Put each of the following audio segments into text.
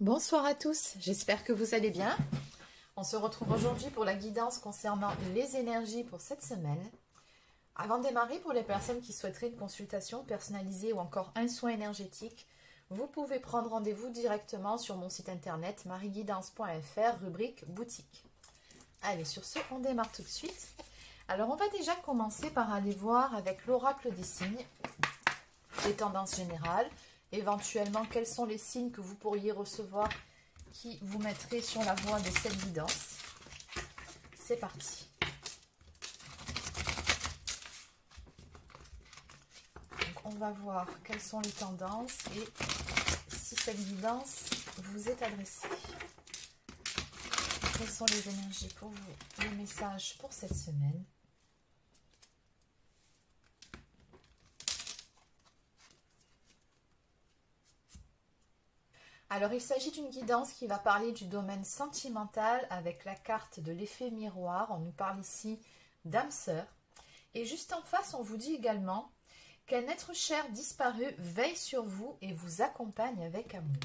Bonsoir à tous, j'espère que vous allez bien. On se retrouve aujourd'hui pour la guidance concernant les énergies pour cette semaine. Avant de démarrer, pour les personnes qui souhaiteraient une consultation personnalisée ou encore un soin énergétique, vous pouvez prendre rendez-vous directement sur mon site internet mariguidance.fr, rubrique boutique. Allez, sur ce, on démarre tout de suite. Alors, on va déjà commencer par aller voir avec l'oracle des signes, les tendances générales. Éventuellement, quels sont les signes que vous pourriez recevoir qui vous mettraient sur la voie de cette guidance. C'est parti. Donc, on va voir quelles sont les tendances et si cette guidance vous est adressée. Quelles sont les énergies pour vous, les messages pour cette semaine. Alors, il s'agit d'une guidance qui va parler du domaine sentimental avec la carte de l'effet miroir. On nous parle ici d'âme sœur. Et juste en face, on vous dit également qu'un être cher disparu veille sur vous et vous accompagne avec amour.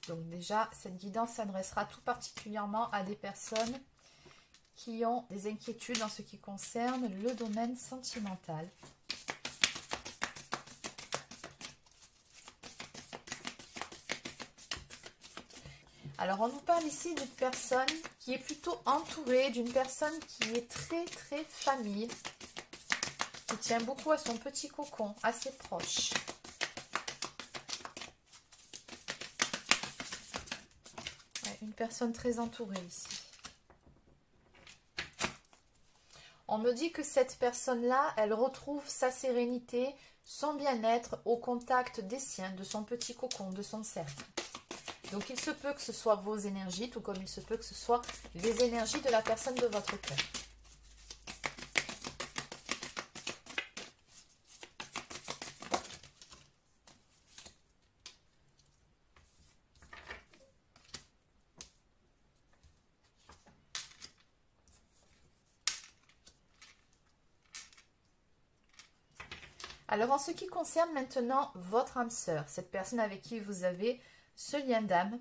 Donc déjà, cette guidance s'adressera tout particulièrement à des personnes qui ont des inquiétudes en ce qui concerne le domaine sentimental. Alors, on nous parle ici d'une personne qui est plutôt entourée, d'une personne qui est très famille, qui tient beaucoup à son petit cocon, assez proche. Ouais, une personne très entourée ici. On me dit que cette personne-là, elle retrouve sa sérénité, son bien-être au contact des siens, de son petit cocon, de son cercle. Donc il se peut que ce soit vos énergies, tout comme il se peut que ce soit les énergies de la personne de votre cœur. Alors, en ce qui concerne maintenant votre âme sœur, cette personne avec qui vous avez ce lien d'âme,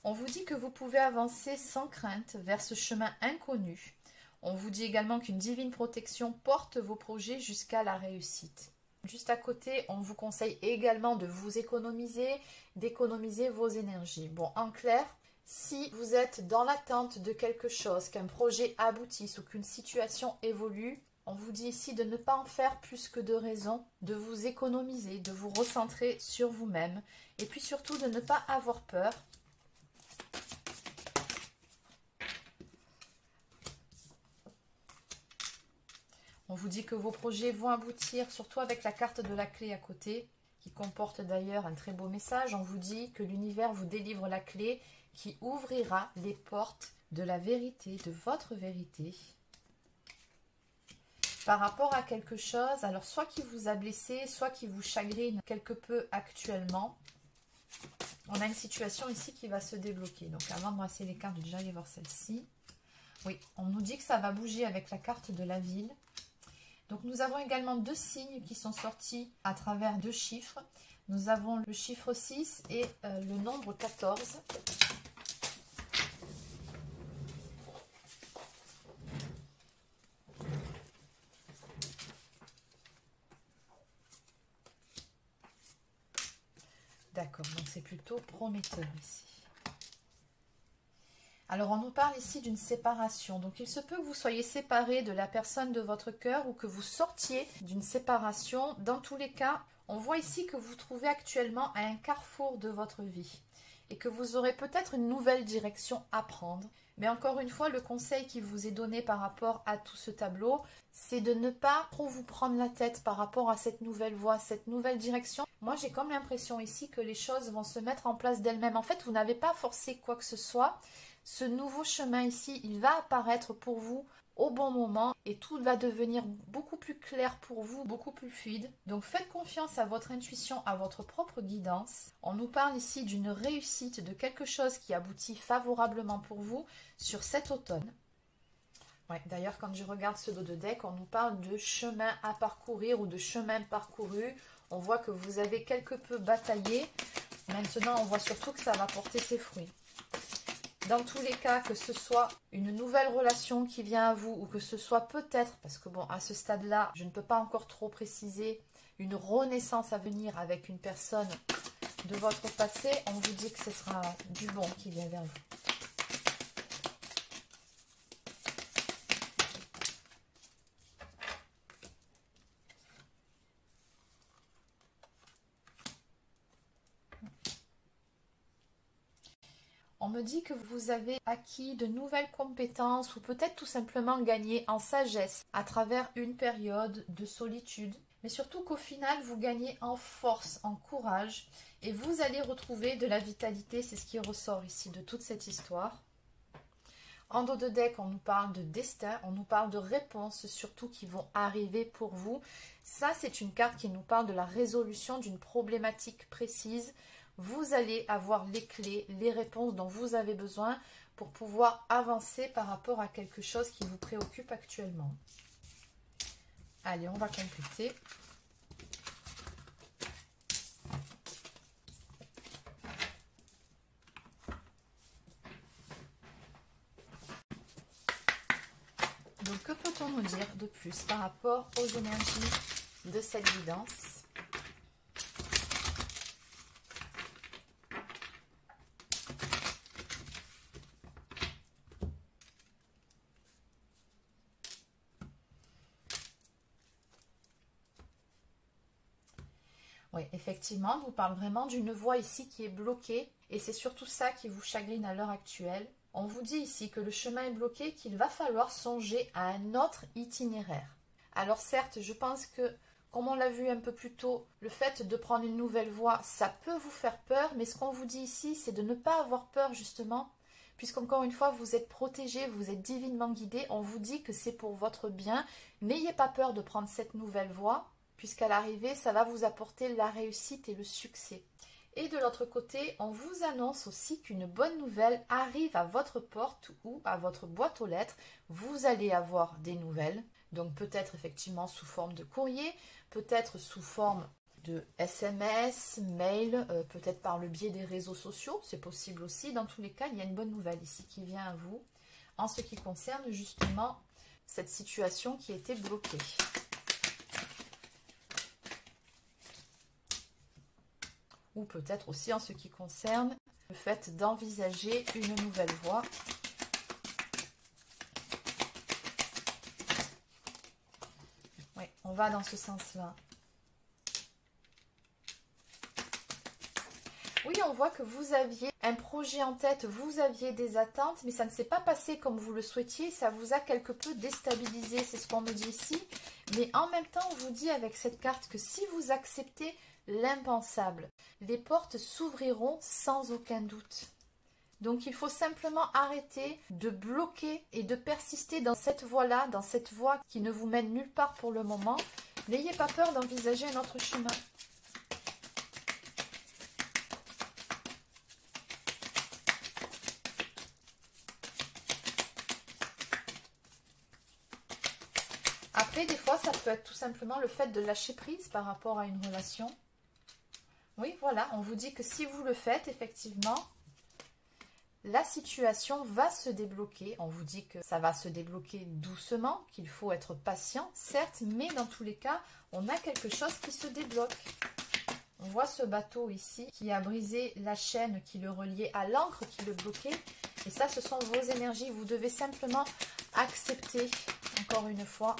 on vous dit que vous pouvez avancer sans crainte vers ce chemin inconnu. On vous dit également qu'une divine protection porte vos projets jusqu'à la réussite. Juste à côté, on vous conseille également de vous économiser, d'économiser vos énergies. Bon, en clair, si vous êtes dans l'attente de quelque chose, qu'un projet aboutisse ou qu'une situation évolue, on vous dit ici de ne pas en faire plus que de raison, de vous économiser, de vous recentrer sur vous-même et puis surtout de ne pas avoir peur. On vous dit que vos projets vont aboutir, surtout avec la carte de la clé à côté, qui comporte d'ailleurs un très beau message. On vous dit que l'univers vous délivre la clé qui ouvrira les portes de la vérité, de votre vérité. Par rapport à quelque chose, alors soit qui vous a blessé, soit qui vous chagrine quelque peu actuellement. On a une situation ici qui va se débloquer. Donc avant de brasser les cartes, je vais déjà aller voir celle-ci. Oui, on nous dit que ça va bouger avec la carte de la ville. Donc nous avons également deux signes qui sont sortis à travers deux chiffres. Nous avons le chiffre 6 et le nombre 14. D'accord, donc c'est plutôt prometteur ici. Alors, on nous parle ici d'une séparation. Donc, il se peut que vous soyez séparé de la personne de votre cœur ou que vous sortiez d'une séparation. Dans tous les cas, on voit ici que vous vous trouvez actuellement à un carrefour de votre vie et que vous aurez peut-être une nouvelle direction à prendre. Mais encore une fois, le conseil qui vous est donné par rapport à tout ce tableau, c'est de ne pas trop vous prendre la tête par rapport à cette nouvelle voie, cette nouvelle direction. Moi, j'ai comme l'impression ici que les choses vont se mettre en place d'elles-mêmes. En fait, vous n'avez pas forcé quoi que ce soit. Ce nouveau chemin ici, il va apparaître pour vous au bon moment et tout va devenir beaucoup plus clair pour vous, beaucoup plus fluide. Donc faites confiance à votre intuition, à votre propre guidance. On nous parle ici d'une réussite, de quelque chose qui aboutit favorablement pour vous sur cet automne. Ouais, d'ailleurs, quand je regarde ce dos de deck, on nous parle de chemin à parcourir ou de chemin parcouru. On voit que vous avez quelque peu bataillé. Maintenant, on voit surtout que ça va porter ses fruits. Dans tous les cas, que ce soit une nouvelle relation qui vient à vous ou que ce soit peut-être, parce que bon, à ce stade-là, je ne peux pas encore trop préciser, une renaissance à venir avec une personne de votre passé, on vous dit que ce sera du bon qui vient vers vous. On me dit que vous avez acquis de nouvelles compétences ou peut-être tout simplement gagné en sagesse à travers une période de solitude. Mais surtout qu'au final, vous gagnez en force, en courage et vous allez retrouver de la vitalité. C'est ce qui ressort ici de toute cette histoire. En dos de deck, on nous parle de destin, on nous parle de réponses surtout qui vont arriver pour vous. Ça, c'est une carte qui nous parle de la résolution d'une problématique précise. Vous allez avoir les clés, les réponses dont vous avez besoin pour pouvoir avancer par rapport à quelque chose qui vous préoccupe actuellement. Allez, on va compléter. Donc, que peut-on nous dire de plus par rapport aux énergies de cette guidance ? Oui, effectivement, on vous parle vraiment d'une voie ici qui est bloquée et c'est surtout ça qui vous chagrine à l'heure actuelle. On vous dit ici que le chemin est bloqué, qu'il va falloir songer à un autre itinéraire. Alors certes, je pense que, comme on l'a vu un peu plus tôt, le fait de prendre une nouvelle voie, ça peut vous faire peur, mais ce qu'on vous dit ici, c'est de ne pas avoir peur justement, puisqu'encore une fois, vous êtes protégé, vous êtes divinement guidé, on vous dit que c'est pour votre bien. N'ayez pas peur de prendre cette nouvelle voie, puisqu'à l'arrivée, ça va vous apporter la réussite et le succès. Et de l'autre côté, on vous annonce aussi qu'une bonne nouvelle arrive à votre porte ou à votre boîte aux lettres. Vous allez avoir des nouvelles, donc peut-être effectivement sous forme de courrier, peut-être sous forme de SMS, mail, peut-être par le biais des réseaux sociaux, c'est possible aussi. Dans tous les cas, il y a une bonne nouvelle ici qui vient à vous en ce qui concerne justement cette situation qui était bloquée. Ou peut-être aussi en ce qui concerne le fait d'envisager une nouvelle voie. Oui, on va dans ce sens-là. Oui, on voit que vous aviez un projet en tête, vous aviez des attentes, mais ça ne s'est pas passé comme vous le souhaitiez, ça vous a quelque peu déstabilisé, c'est ce qu'on me dit ici. Mais en même temps, on vous dit avec cette carte que si vous acceptez l'impensable, les portes s'ouvriront sans aucun doute. Donc il faut simplement arrêter de bloquer et de persister dans cette voie-là, dans cette voie qui ne vous mène nulle part pour le moment. N'ayez pas peur d'envisager un autre chemin. Après, des fois, ça peut être tout simplement le fait de lâcher prise par rapport à une relation. Oui, voilà, on vous dit que si vous le faites, effectivement, la situation va se débloquer. On vous dit que ça va se débloquer doucement, qu'il faut être patient, certes, mais dans tous les cas, on a quelque chose qui se débloque. On voit ce bateau ici qui a brisé la chaîne qui le reliait à l'ancre qui le bloquait. Et ça, ce sont vos énergies. Vous devez simplement accepter, encore une fois,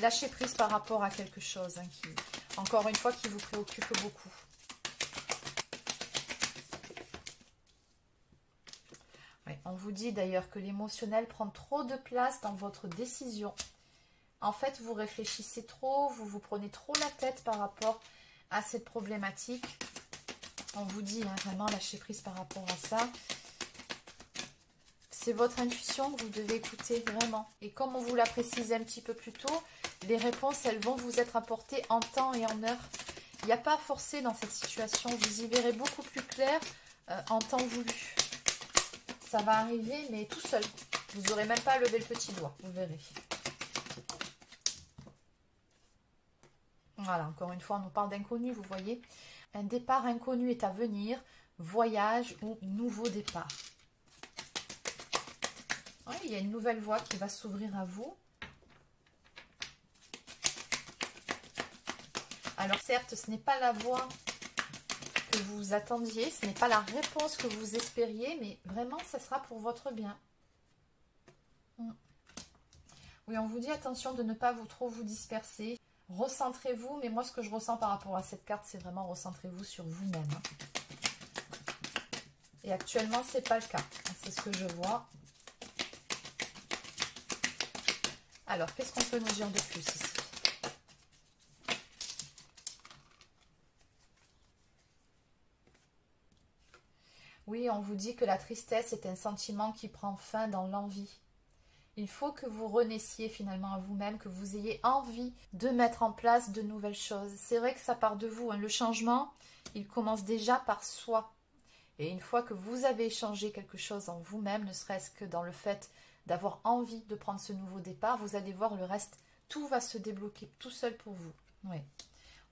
lâcher prise par rapport à quelque chose qui, encore une fois, qui vous préoccupe beaucoup. Oui, on vous dit d'ailleurs que l'émotionnel prend trop de place dans votre décision. En fait, vous réfléchissez trop, vous vous prenez trop la tête par rapport à cette problématique. On vous dit vraiment lâcher prise par rapport à ça. C'est votre intuition que vous devez écouter vraiment. Et comme on vous l'a précisé un petit peu plus tôt, les réponses, elles vont vous être apportées en temps et en heure. Il n'y a pas à forcer dans cette situation. Vous y verrez beaucoup plus clair en temps voulu. Ça va arriver, mais tout seul. Vous n'aurez même pas à lever le petit doigt, vous verrez. Voilà, encore une fois, on nous parle d'inconnu, vous voyez. Un départ inconnu est à venir, voyage ou nouveau départ. Oui, il y a une nouvelle voie qui va s'ouvrir à vous. Alors certes, ce n'est pas la voie que vous attendiez, ce n'est pas la réponse que vous espériez, mais vraiment, ça sera pour votre bien. Oui, on vous dit attention de ne pas trop vous disperser. Recentrez-vous, mais moi, ce que je ressens par rapport à cette carte, c'est vraiment recentrez-vous sur vous-même. Et actuellement, ce n'est pas le cas. C'est ce que je vois. Alors, qu'est-ce qu'on peut nous dire de plus ici? Oui, on vous dit que la tristesse est un sentiment qui prend fin dans l'envie. Il faut que vous renaissiez finalement à vous-même, que vous ayez envie de mettre en place de nouvelles choses. C'est vrai que ça part de vous, hein. Le changement, il commence déjà par soi. Et une fois que vous avez changé quelque chose en vous-même, ne serait-ce que dans le fait d'avoir envie de prendre ce nouveau départ, vous allez voir le reste, tout va se débloquer tout seul pour vous. Oui.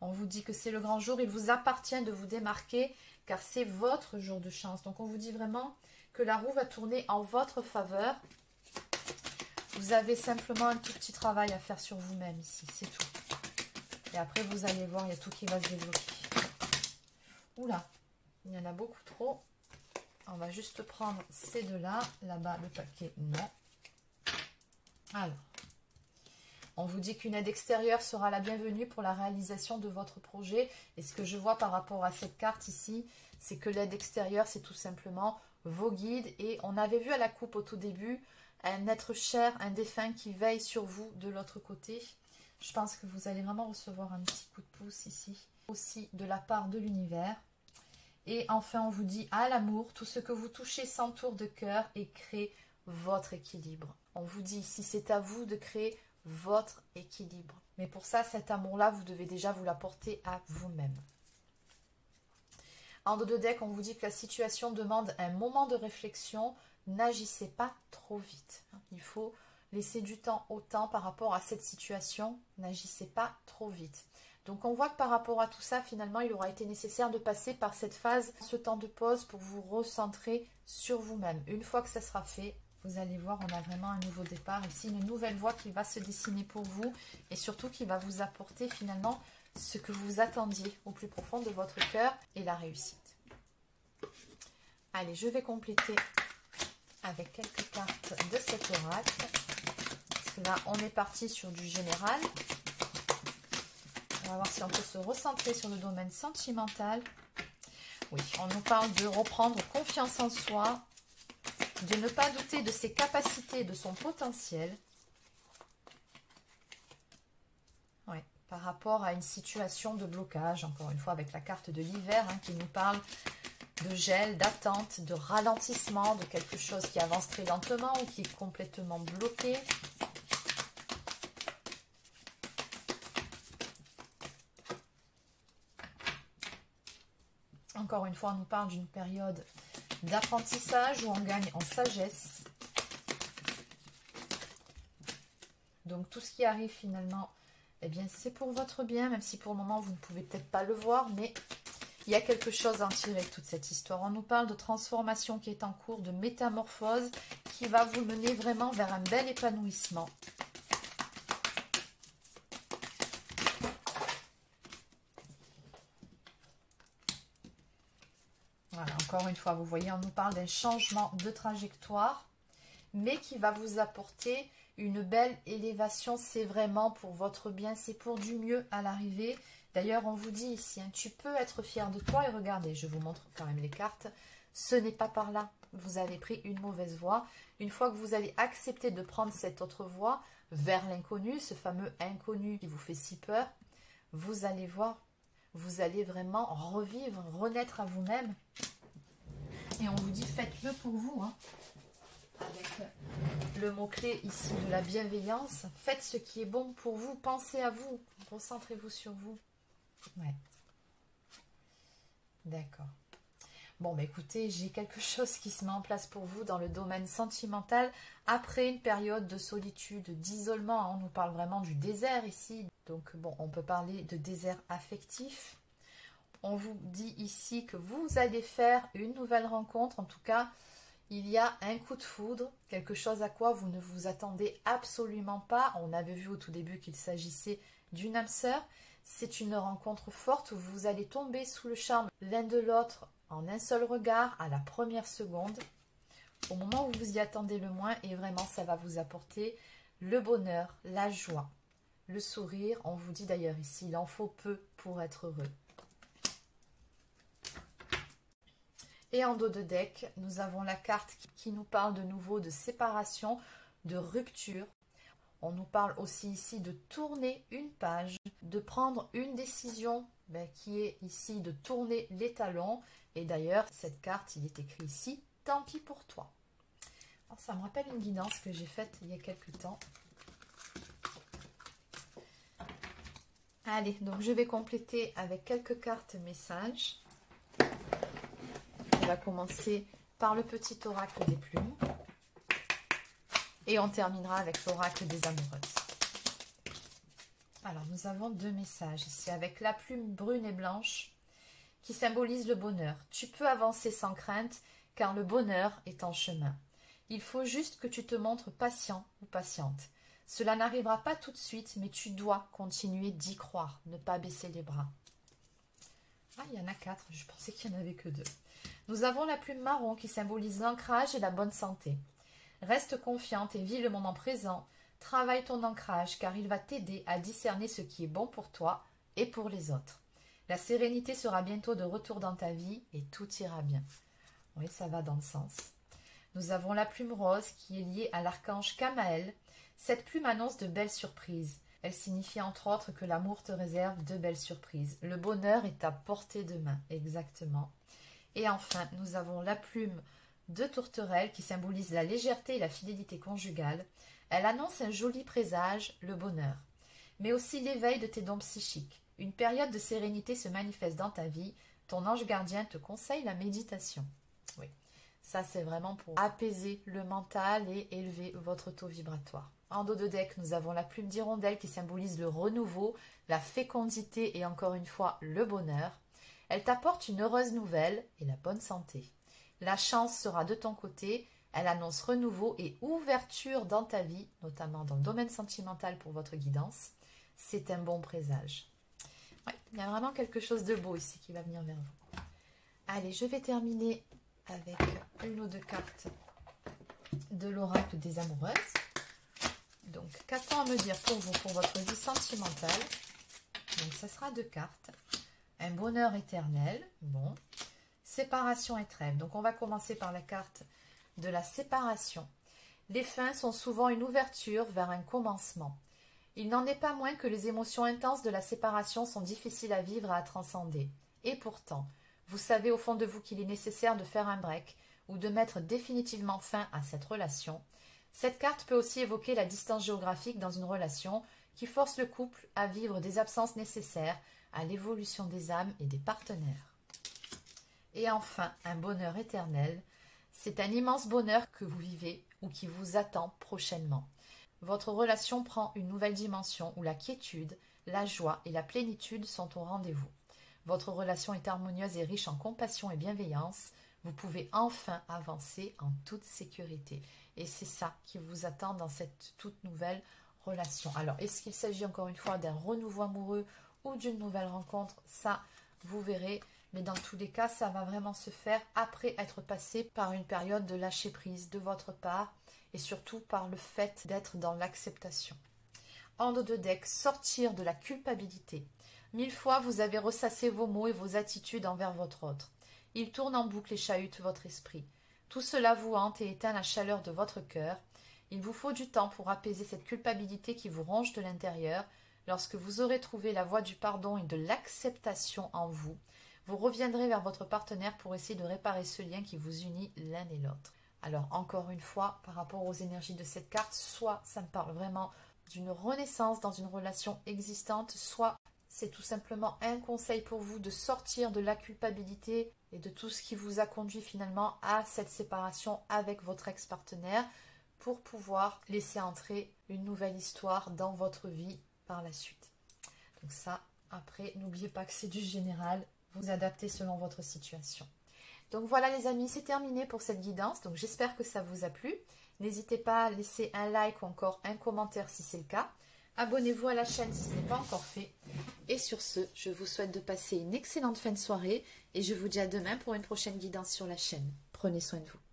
On vous dit que c'est le grand jour, il vous appartient de vous démarquer, car c'est votre jour de chance. Donc on vous dit vraiment que la roue va tourner en votre faveur. Vous avez simplement un tout petit travail à faire sur vous-même ici, c'est tout. Et après, vous allez voir, il y a tout qui va se débloquer. Oula, il y en a beaucoup trop. On va juste prendre ces deux-là. Là-bas, le paquet, non. Alors, on vous dit qu'une aide extérieure sera la bienvenue pour la réalisation de votre projet. Et ce que je vois par rapport à cette carte ici, c'est que l'aide extérieure, c'est tout simplement vos guides. Et on avait vu à la coupe au tout début, un être cher, un défunt qui veille sur vous de l'autre côté. Je pense que vous allez vraiment recevoir un petit coup de pouce ici, aussi de la part de l'univers. Et enfin, on vous dit à l'amour, tout ce que vous touchez s'entoure de cœur et crée votre équilibre. On vous dit ici, c'est à vous de créer votre équilibre. Mais pour ça, cet amour-là, vous devez déjà vous l'apporter à vous-même. En dos de deck, on vous dit que la situation demande un moment de réflexion. N'agissez pas trop vite. Il faut laisser du temps au temps par rapport à cette situation. N'agissez pas trop vite. Donc on voit que par rapport à tout ça, finalement, il aura été nécessaire de passer par cette phase, ce temps de pause pour vous recentrer sur vous-même. Une fois que ça sera fait, vous allez voir, on a vraiment un nouveau départ ici, une nouvelle voie qui va se dessiner pour vous et surtout qui va vous apporter finalement ce que vous attendiez au plus profond de votre cœur et la réussite. Allez, je vais compléter avec quelques cartes de cet oracle. Parce que là, on est parti sur du général. On va voir si on peut se recentrer sur le domaine sentimental. Oui, on nous parle de reprendre confiance en soi, de ne pas douter de ses capacités, de son potentiel. Oui, par rapport à une situation de blocage, encore une fois avec la carte de l'hiver qui nous parle de gel, d'attente, de ralentissement, de quelque chose qui avance très lentement ou qui est complètement bloqué. Encore une fois, on nous parle d'une période d'apprentissage où on gagne en sagesse. Donc tout ce qui arrive finalement, eh bien c'est pour votre bien, même si pour le moment vous ne pouvez peut-être pas le voir, mais il y a quelque chose à en tirer avec toute cette histoire. On nous parle de transformation qui est en cours, de métamorphose, qui va vous mener vraiment vers un bel épanouissement. Voilà, encore une fois, vous voyez, on nous parle d'un changement de trajectoire, mais qui va vous apporter une belle élévation. C'est vraiment pour votre bien, c'est pour du mieux à l'arrivée. D'ailleurs, on vous dit ici, tu peux être fier de toi. Et regardez, je vous montre quand même les cartes. Ce n'est pas par là. Vous avez pris une mauvaise voie. Une fois que vous allez accepter de prendre cette autre voie vers l'inconnu, ce fameux inconnu qui vous fait si peur, vous allez voir, vous allez vraiment revivre, renaître à vous-même. Et on vous dit, faites-le pour vous. Avec le mot-clé ici de la bienveillance. Faites ce qui est bon pour vous. Pensez à vous. Recentrez-vous sur vous. Ouais. D'accord. Bon, bah écoutez, j'ai quelque chose qui se met en place pour vous dans le domaine sentimental après une période de solitude, d'isolement. On nous parle vraiment du désert ici. Donc bon, on peut parler de désert affectif. On vous dit ici que vous allez faire une nouvelle rencontre. En tout cas, il y a un coup de foudre, quelque chose à quoi vous ne vous attendez absolument pas. On avait vu au tout début qu'il s'agissait d'une âme sœur. C'est une rencontre forte où vous allez tomber sous le charme l'un de l'autre en un seul regard, à la première seconde, au moment où vous y attendez le moins, et vraiment ça va vous apporter le bonheur, la joie, le sourire. On vous dit d'ailleurs ici, il en faut peu pour être heureux. Et en dos de deck, nous avons la carte qui nous parle de nouveau de séparation, de rupture. On nous parle aussi ici de tourner une page, de prendre une décision qui est ici de tourner les talons. Et d'ailleurs, cette carte, il est écrit ici, tant pis pour toi. Alors, ça me rappelle une guidance que j'ai faite il y a quelques temps. Allez, donc je vais compléter avec quelques cartes messages. On va commencer par le petit oracle des plumes. Et on terminera avec l'oracle des amoureuses. Alors, nous avons deux messages ici avec la plume brune et blanche qui symbolise le bonheur. Tu peux avancer sans crainte car le bonheur est en chemin. Il faut juste que tu te montres patient ou patiente. Cela n'arrivera pas tout de suite, mais tu dois continuer d'y croire, ne pas baisser les bras. Ah, il y en a 4, je pensais qu'il n'y en avait que 2. Nous avons la plume marron qui symbolise l'ancrage et la bonne santé. Reste confiante et vis le moment présent. Travaille ton ancrage car il va t'aider à discerner ce qui est bon pour toi et pour les autres. La sérénité sera bientôt de retour dans ta vie et tout ira bien. Oui, ça va dans le sens. Nous avons la plume rose qui est liée à l'archange Kamaël. Cette plume annonce de belles surprises. Elle signifie entre autres que l'amour te réserve de belles surprises. Le bonheur est à portée de main, exactement. Et enfin, nous avons la plume de tourterelle qui symbolise la légèreté et la fidélité conjugale. Elle annonce un joli présage, le bonheur, mais aussi l'éveil de tes dons psychiques. Une période de sérénité se manifeste dans ta vie. Ton ange gardien te conseille la méditation. Oui, ça c'est vraiment pour apaiser le mental et élever votre taux vibratoire. En dos de deck, nous avons la plume d'hirondelle qui symbolise le renouveau, la fécondité et encore une fois le bonheur. Elle t'apporte une heureuse nouvelle et la bonne santé. La chance sera de ton côté. Elle annonce renouveau et ouverture dans ta vie, notamment dans le domaine sentimental pour votre guidance. C'est un bon présage. Ouais, il y a vraiment quelque chose de beau ici qui va venir vers vous. Allez, je vais terminer avec une ou deux cartes de l'oracle des amoureuses. Donc, qu'a-t-on à me dire pour vous, pour votre vie sentimentale? Donc, ce sera 2 cartes. Un bonheur éternel. Bon. Séparation et trêve. Donc, on va commencer par la carte de la séparation. Les fins sont souvent une ouverture vers un commencement. Il n'en est pas moins que les émotions intenses de la séparation sont difficiles à vivre et à transcender. Et pourtant, vous savez au fond de vous qu'il est nécessaire de faire un break ou de mettre définitivement fin à cette relation. Cette carte peut aussi évoquer la distance géographique dans une relation qui force le couple à vivre des absences nécessaires à l'évolution des âmes et des partenaires. Et enfin, un bonheur éternel. C'est un immense bonheur que vous vivez ou qui vous attend prochainement. Votre relation prend une nouvelle dimension où la quiétude, la joie et la plénitude sont au rendez-vous. Votre relation est harmonieuse et riche en compassion et bienveillance. Vous pouvez enfin avancer en toute sécurité. Et c'est ça qui vous attend dans cette toute nouvelle relation. Alors, est-ce qu'il s'agit encore une fois d'un renouveau amoureux ou d'une nouvelle rencontre? Ça, vous verrez. Mais dans tous les cas, ça va vraiment se faire après être passé par une période de lâcher prise de votre part et surtout par le fait d'être dans l'acceptation. En dos de deck, sortir de la culpabilité. 1000 fois, vous avez ressassé vos mots et vos attitudes envers votre autre. Il tourne en boucle et chahute votre esprit. Tout cela vous hante et éteint la chaleur de votre cœur. Il vous faut du temps pour apaiser cette culpabilité qui vous ronge de l'intérieur. Lorsque vous aurez trouvé la voie du pardon et de l'acceptation en vous, vous reviendrez vers votre partenaire pour essayer de réparer ce lien qui vous unit l'un et l'autre. Alors, encore une fois, par rapport aux énergies de cette carte, soit ça me parle vraiment d'une renaissance dans une relation existante, soit c'est tout simplement un conseil pour vous de sortir de la culpabilité et de tout ce qui vous a conduit finalement à cette séparation avec votre ex-partenaire pour pouvoir laisser entrer une nouvelle histoire dans votre vie par la suite. Donc ça, après, n'oubliez pas que c'est du général, vous adaptez selon votre situation. Donc voilà les amis, c'est terminé pour cette guidance, donc j'espère que ça vous a plu. N'hésitez pas à laisser un like ou encore un commentaire si c'est le cas. Abonnez-vous à la chaîne si ce n'est pas encore fait. Et sur ce, je vous souhaite de passer une excellente fin de soirée et je vous dis à demain pour une prochaine guidance sur la chaîne. Prenez soin de vous.